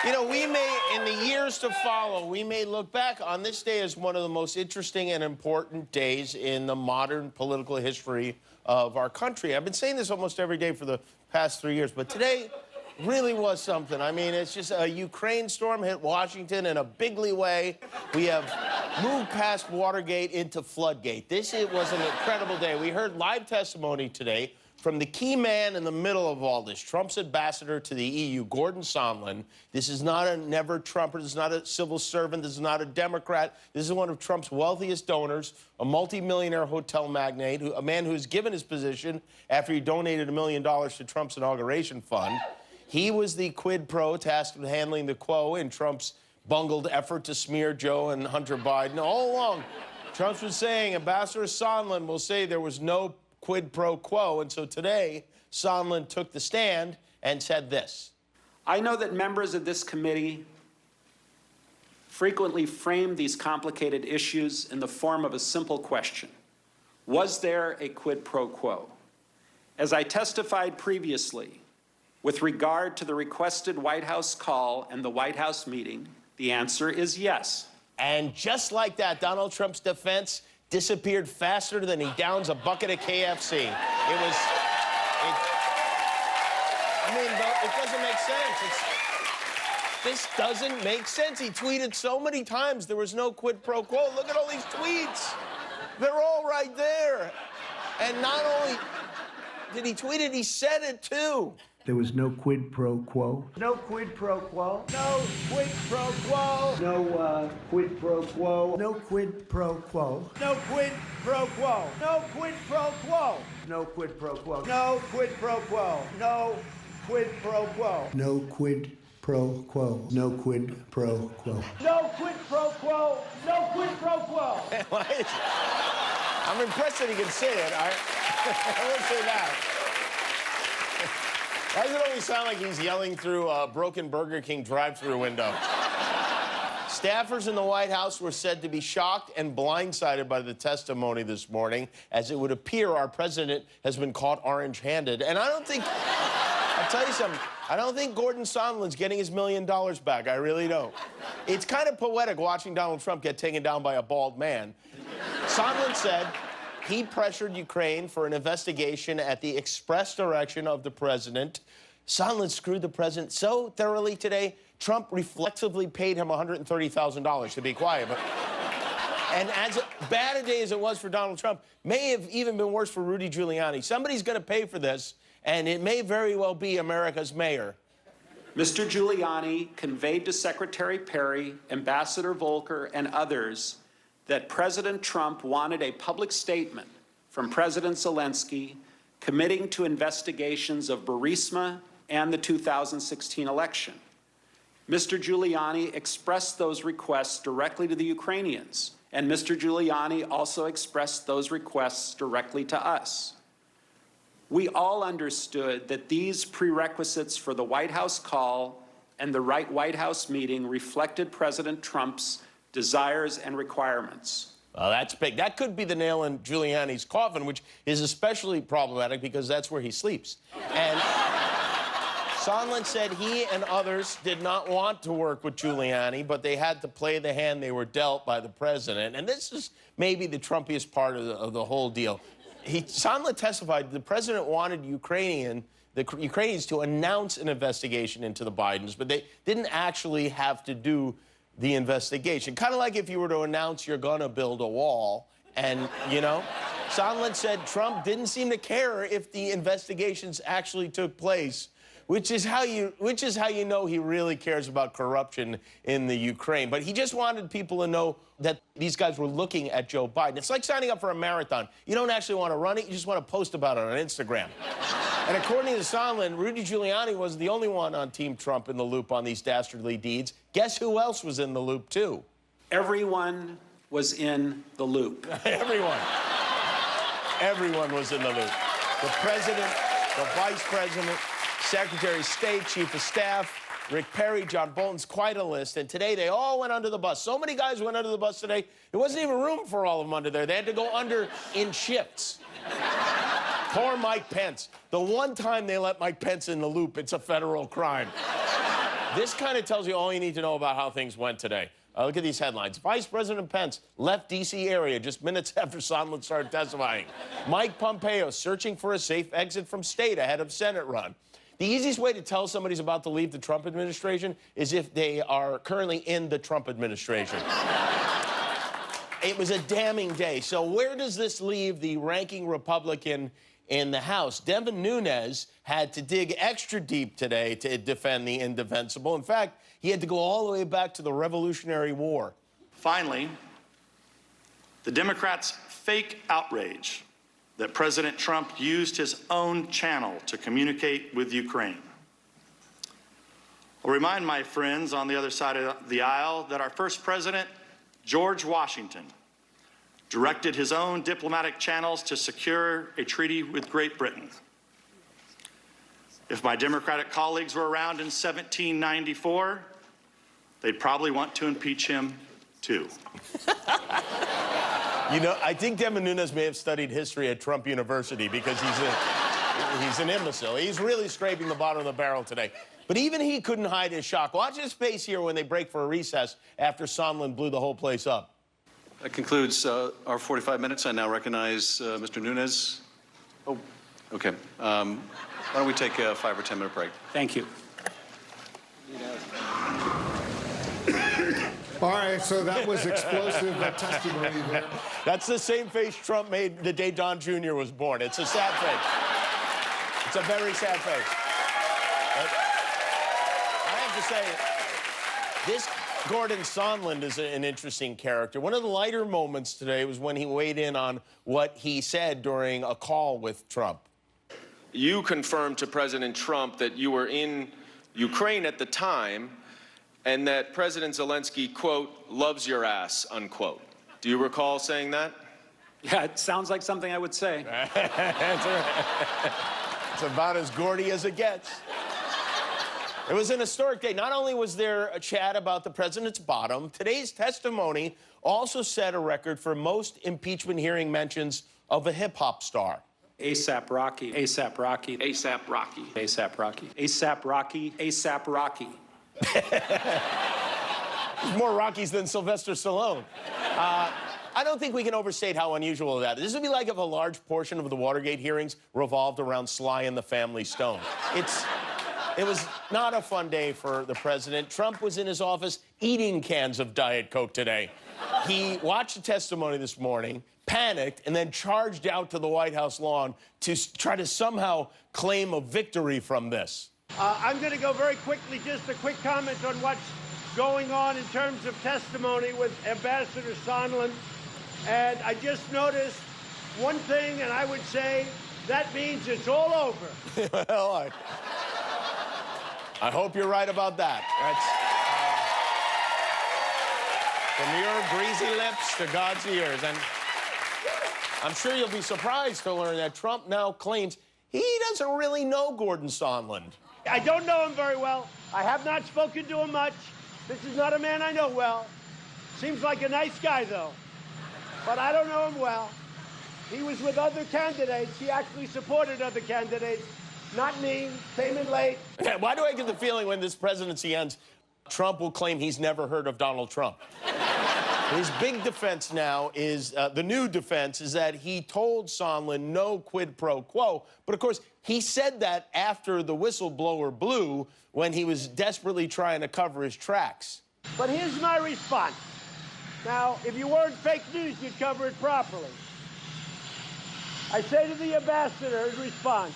You know, in the years to follow, we may look back on this day as one of the most interesting and important days in the modern political history of our country. I've been saying this almost every day for the past 3 years, but today really was something. I mean, it's just a Ukraine storm hit Washington in a bigly way. We have moved past Watergate into Floodgate. Was an incredible day. We heard live testimony today from the key man in the middle of all this, Trump's ambassador to the EU, Gordon Sondland. This is not a never-Trumper. This is not a civil servant. This is not a Democrat. This is one of Trump's wealthiest donors, a multi-millionaire hotel magnate, a man who's given his position after he donated $1 million to Trump's inauguration fund. He was the quid pro tasked with handling the quo in Trump's bungled effort to smear Joe and Hunter Biden. All along, Trump was saying, Ambassador Sondland will say there was no quid pro quo. And so today, Sondland took the stand and said this. I know that members of this committee frequently frame these complicated issues in the form of a simple question. Was there a quid pro quo? As I testified previously, with regard to the requested White House call and the White House meeting, the answer is yes. And just like that, Donald Trump's defense disappeared faster than he downs a bucket of KFC. I mean, it doesn't make sense. This doesn't make sense. He tweeted so many times there was no quid pro quo. Look at all these tweets. They're all right there. And not only did he tweet it, he said it too. There was no quid pro quo. No quid pro quo. No quid pro quo. No quid pro quo. No quid pro quo. No quid pro quo. No quid pro quo. No quid pro quo. No quid pro quo. No quid pro quo. No quid pro quo. No quid pro quo. No quid pro quo. No quid pro quo. I'm impressed that he can say it. I will say that. Why does it always sound like he's yelling through a broken Burger King drive-thru window? Staffers in the White House were said to be shocked and blindsided by the testimony this morning, as it would appear our president has been caught orange-handed. And I'll tell you something, I don't think Gordon Sondland's getting his $1 million back. I really don't. It's kind of poetic watching Donald Trump get taken down by a bald man. Sondland said he pressured Ukraine for an investigation at the express direction of the president. Sondland screwed the president so thoroughly today, Trump reflexively paid him $130,000 to be quiet. And as bad a day as it was for Donald Trump, may have even been worse for Rudy Giuliani. Somebody's going to pay for this, and it may very well be America's mayor. Mr. Giuliani conveyed to Secretary Perry, Ambassador Volker, and others that President Trump wanted a public statement from President Zelensky committing to investigations of Burisma and the 2016 election. Mr. Giuliani expressed those requests directly to the Ukrainians, and Mr. Giuliani also expressed those requests directly to us. We all understood that these prerequisites for the White House call and the White House meeting reflected President Trump's desires and requirements. Well, that's big. That could be the nail in Giuliani's coffin, which is especially problematic because that's where he sleeps. And Sondland said he and others did not want to work with Giuliani, but they had to play the hand they were dealt by the president. And this is maybe the Trumpiest part of the whole deal. Sondland testified the president wanted the Ukrainians to announce an investigation into the Bidens, but they didn't actually have to do the investigation. Kind of like if you were to announce you're gonna build a wall and, you know, Sondland said Trump didn't seem to care if the investigations actually took place, which is how you know he really cares about corruption in the Ukraine. But he just wanted people to know that these guys were looking at Joe Biden. It's like signing up for a marathon. You don't actually want to run it, you just want to post about it on Instagram. And according to Sondland, Rudy Giuliani wasn't the only one on Team Trump in the loop on these dastardly deeds. Guess who else was in the loop, too? Everyone was in the loop. Everyone. Everyone was in the loop. The president, the vice president, Secretary of State, Chief of Staff, Rick Perry, John Bolton's quite a list. And today they all went under the bus. So many guys went under the bus today, there wasn't even room for all of them under there. They had to go under in shifts. Poor Mike Pence. The one time they let Mike Pence in the loop, it's a federal crime. This kind of tells you all you need to know about how things went today. Look at these headlines. Vice President Pence left D.C. area just minutes after Sondland started testifying. Mike Pompeo searching for a safe exit from state ahead of Senate run. The easiest way to tell somebody's about to leave the Trump administration is if they are currently in the Trump administration. It was a damning day. So where does this leave the ranking Republican in the House? Devin Nunes had to dig extra deep today to defend the indefensible. In fact, he had to go all the way back to the Revolutionary War. Finally, the Democrats' fake outrage that President Trump used his own channel to communicate with Ukraine. I'll remind my friends on the other side of the aisle that our first president, George Washington, directed his own diplomatic channels to secure a treaty with Great Britain. If my Democratic colleagues were around in 1794, they'd probably want to impeach him, too. You know, I think Devin Nunes may have studied history at Trump University because he's an imbecile. He's really scraping the bottom of the barrel today. But even he couldn't hide his shock. Watch his face here when they break for a recess after Sondland blew the whole place up. That concludes our 45 minutes. I now recognize Mr. Nunes. Oh, okay. Why don't we take a 5 or 10 minute break? Thank you. All right, so that was explosive testimony there. That's the same face Trump made the day Don Jr. was born. It's a sad face. It's a very sad face. I have to say, this Gordon Sondland is an interesting character. One of the lighter moments today was when he weighed in on what he said during a call with Trump. You confirmed to President Trump that you were in Ukraine at the time and that President Zelensky, quote, loves your ass, unquote. Do you recall saying that? Yeah, it sounds like something I would say. It's about as Gordy as it gets. It was an historic day. Not only was there a chat about the president's bottom, today's testimony also set a record for most impeachment hearing mentions of a hip-hop star. ASAP Rocky, ASAP Rocky, ASAP Rocky. ASAP Rocky, ASAP Rocky, ASAP Rocky. There's more Rockies than Sylvester Stallone. I don't think we can overstate how unusual that is. This would be like if a large portion of the Watergate hearings revolved around Sly and the Family Stone. It was not a fun day for the president. Trump was in his office eating cans of Diet Coke today. He watched the testimony this morning, panicked, and then charged out to the White House lawn to try to somehow claim a victory from this. I'm going to go very quickly, just a quick comment on what's going on in terms of testimony with Ambassador Sondland. And I just noticed one thing, and I would say that means it's all over. Well, I hope you're right about that. That's from your greasy lips to God's ears. And I'm sure you'll be surprised to learn that Trump now claims he doesn't really know Gordon Sondland. I don't know him very well. I have not spoken to him much. This is not a man I know well. Seems like a nice guy, though. But I don't know him well. He was with other candidates. He actually supported other candidates. Not me. Came in late. Why do I get the feeling when this presidency ends, Trump will claim he's never heard of Donald Trump? His big defense now is, the new defense is that he told Sondland no quid pro quo. But of course, he said that after the whistleblower blew when he was desperately trying to cover his tracks. But here's my response. Now, if you weren't fake news, you'd cover it properly. I say to the ambassador in response,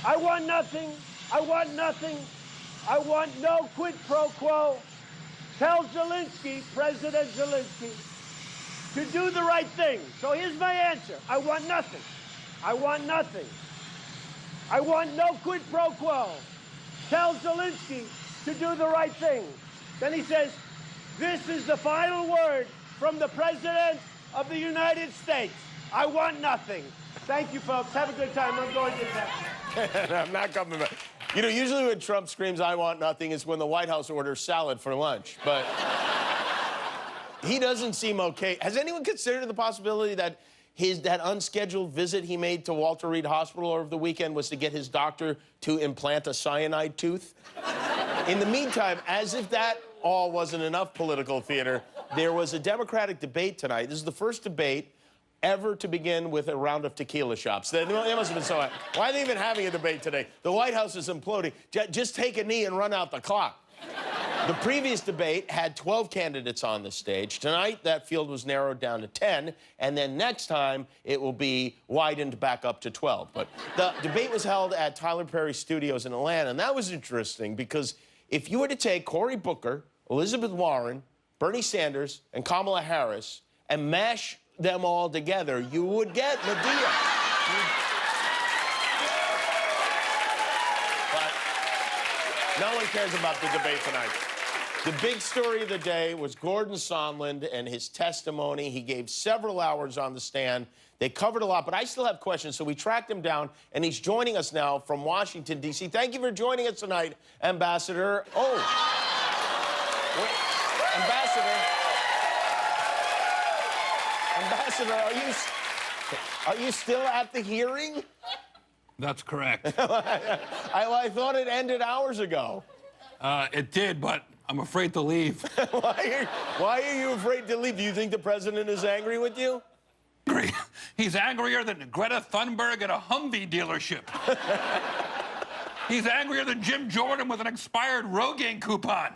I want nothing. I want nothing. I want no quid pro quo. Tell Zelensky, President Zelensky, to do the right thing. So here's my answer. I want nothing. I want nothing. I want no quid pro quo. Tell Zelensky to do the right thing. Then he says, this is the final word from the President of the United States. I want nothing. Thank you, folks. Have a good time. I'm going to Texas. I'm not coming back. You know, usually when Trump screams, I want nothing, is when the White House orders salad for lunch. But he doesn't seem okay. Has anyone considered the possibility that that unscheduled visit he made to Walter Reed Hospital over the weekend was to get his doctor to implant a cyanide tooth? In the meantime, as if that all wasn't enough political theater, there was a Democratic debate tonight. This is the first debate ever to begin with a round of tequila shots. They must have been so... Why are they even having a debate today? The White House is imploding. Just take a knee and run out the clock. The previous debate had 12 candidates on the stage. Tonight, that field was narrowed down to 10, and then next time, it will be widened back up to 12. But the debate was held at Tyler Perry Studios in Atlanta, and that was interesting because if you were to take Cory Booker, Elizabeth Warren, Bernie Sanders, and Kamala Harris and mash them all together, you would get Medea. But no one cares about the debate tonight. The big story of the day was Gordon Sondland and his testimony. He gave several hours on the stand. They covered a lot, but I still have questions, so we tracked him down, and he's joining us now from Washington, D.C. Thank you for joining us tonight, Ambassador. Oh. Wait. Ambassador, are you still at the hearing? That's correct. I thought it ended hours ago. It did, but I'm afraid to leave. Why are you afraid to leave? Do you think the president is angry with you? Angry. He's angrier than Greta Thunberg at a Humvee dealership. He's angrier than Jim Jordan with an expired Rogaine coupon.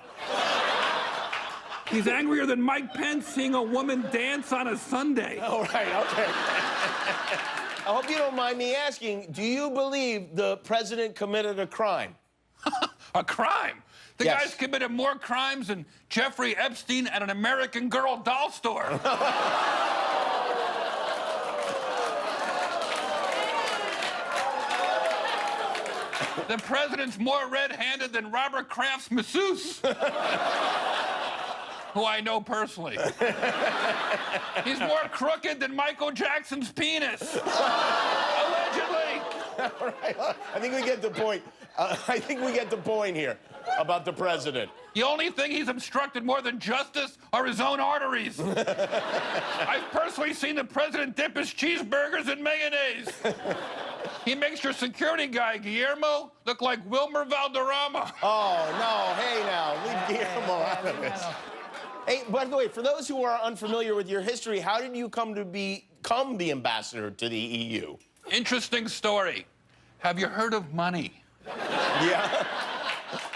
He's angrier than Mike Pence seeing a woman dance on a Sunday. Oh, right, okay. I hope you don't mind me asking, do you believe the president committed a crime? A crime? The Yes. guy's committed more crimes than Jeffrey Epstein at an American Girl doll store. The president's more red-handed than Robert Kraft's masseuse, who I know personally. He's more crooked than Michael Jackson's penis, allegedly. All right, I think we get the point. I think we get the point here about the president. The only thing he's obstructed more than justice are his own arteries. I've personally seen the president dip his cheeseburgers in mayonnaise. He makes your security guy, Guillermo, look like Wilmer Valderrama. Oh, no, hey now, leave Guillermo out of this. Hey, by the way, for those who are unfamiliar with your history, how did you come to become the ambassador to the EU? Interesting story. Have you heard of money? Yeah?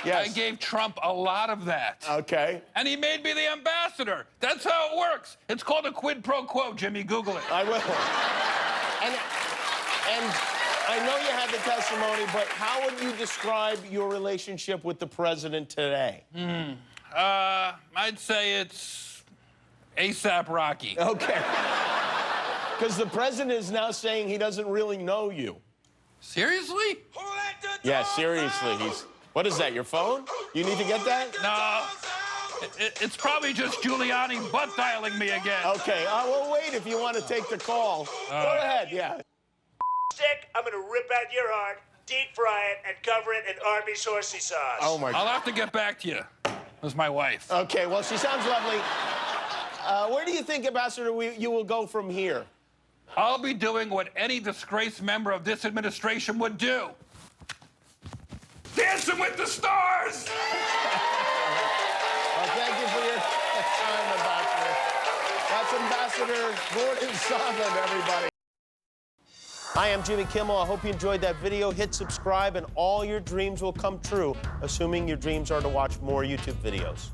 Yes. I gave Trump a lot of that. Okay. And he made me the ambassador. That's how it works. It's called a quid pro quo, Jimmy. Google it. I will. And I know you had the testimony, but how would you describe your relationship with the president today? I'd say it's ASAP Rocky. Okay. Because the president is now saying he doesn't really know you. Seriously? Yeah, seriously. What is that, your phone? You need to get that? No. It's probably just Giuliani butt dialing me again. Okay, we'll wait if you want to take the call. Go ahead, yeah. Stick, I'm gonna rip out your heart, deep fry it, and cover it in Arby's horsey sauce. Oh, my God. I'll have to get back to you. That's my wife. Okay, well, she sounds lovely. Where do you think, Ambassador, you will go from here? I'll be doing what any disgraced member of this administration would do. Dancing with the stars! Well, thank you for your time, Ambassador. That's Ambassador Gordon Sondland, everybody. Hi, I'm Jimmy Kimmel. I hope you enjoyed that video. Hit subscribe, and all your dreams will come true, assuming your dreams are to watch more YouTube videos.